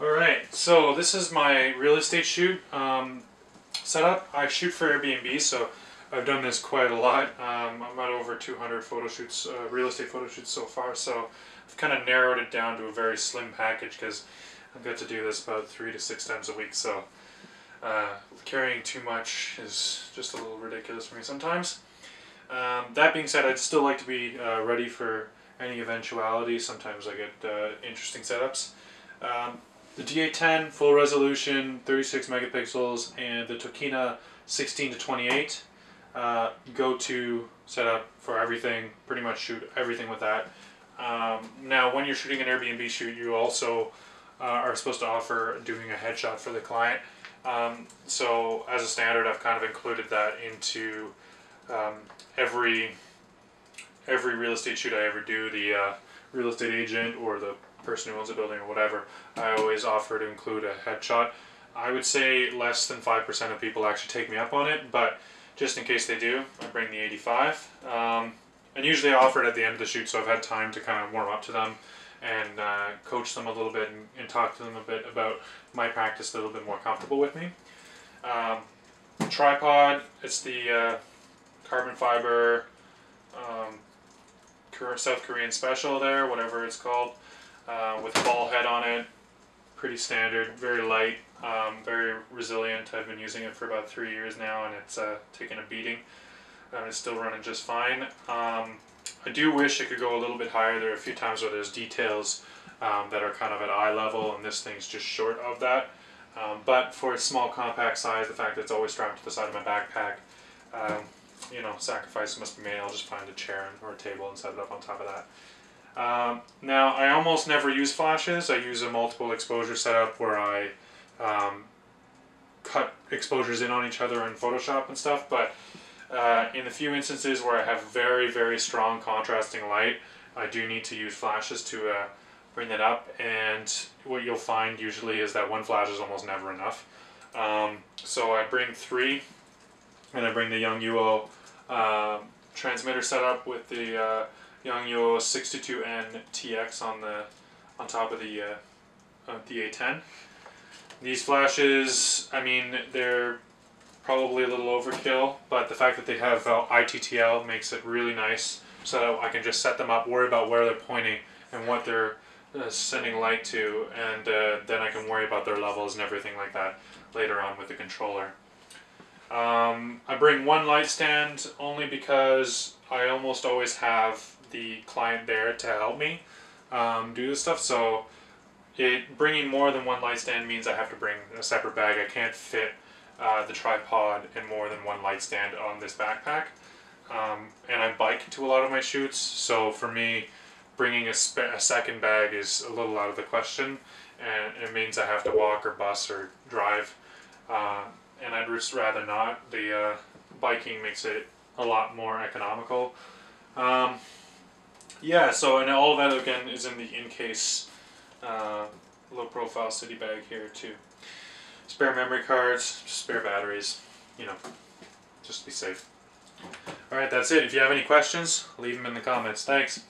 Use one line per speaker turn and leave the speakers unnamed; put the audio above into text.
Alright, so this is my real estate shoot setup. I shoot for Airbnb, so I've done this quite a lot. I'm at over 200 photo shoots, real estate photo shoots so far, so I've kind of narrowed it down to a very slim package because I've got to do this about 3 to 6 times a week, so carrying too much is just a little ridiculous for me sometimes. That being said, I'd still like to be ready for any eventuality. Sometimes I get interesting setups. The D810 full resolution, 36 megapixels, and the Tokina 16 to 28 go-to setup for everything. Pretty much shoot everything with that. Now, when you're shooting an Airbnb shoot, you also are supposed to offer doing a headshot for the client. So as a standard, I've kind of included that into every real estate shoot I ever do. The real estate agent or the person who owns a building or whatever, I always offer to include a headshot. I would say less than 5% of people actually take me up on it, but just in case they do, I bring the 85. And usually I offer it at the end of the shoot, so I've had time to kind of warm up to them and coach them a little bit and talk to them a bit about my practice, a little bit more comfortable with me. Tripod, it's the carbon fiber South Korean special there, whatever it's called, with a ball head on it. Pretty standard, very light, very resilient. I've been using it for about 3 years now, and it's taken a beating. It's still running just fine. I do wish it could go a little bit higher. There are a few times where there's details that are kind of at eye level, and this thing's just short of that. But for its small compact size, the fact that it's always strapped to the side of my backpack, you know, sacrifice must be made. I'll just find a chair or a table and set it up on top of that. Now, I almost never use flashes. I use a multiple exposure setup where I cut exposures in on each other in Photoshop and stuff, but in the few instances where I have very, very strong contrasting light, I do need to use flashes to bring that up, and what you'll find usually is that one flash is almost never enough. So I bring 3, and I bring the Yongnuo transmitter setup with the Yongnuo 622N TX on top of the A10. These flashes, I mean, they're probably a little overkill, but the fact that they have ITTL makes it really nice, so that I can just set them up, worry about where they're pointing and what they're sending light to, and then I can worry about their levels and everything like that later on with the controller. I bring one light stand only because I almost always have the client there to help me do this stuff, so bringing more than one light stand means I have to bring a separate bag. I can't fit the tripod and more than one light stand on this backpack. And I bike to a lot of my shoots, so for me, bringing a second bag is a little out of the question, and it means I have to walk or bus or drive, and I'd just rather not. The biking makes it a lot more economical. Yeah, so, and all of that again is in the in-case low profile city bag here too. Spare memory cards, spare batteries, you know, just be safe. Alright, that's it. If you have any questions, leave them in the comments. Thanks.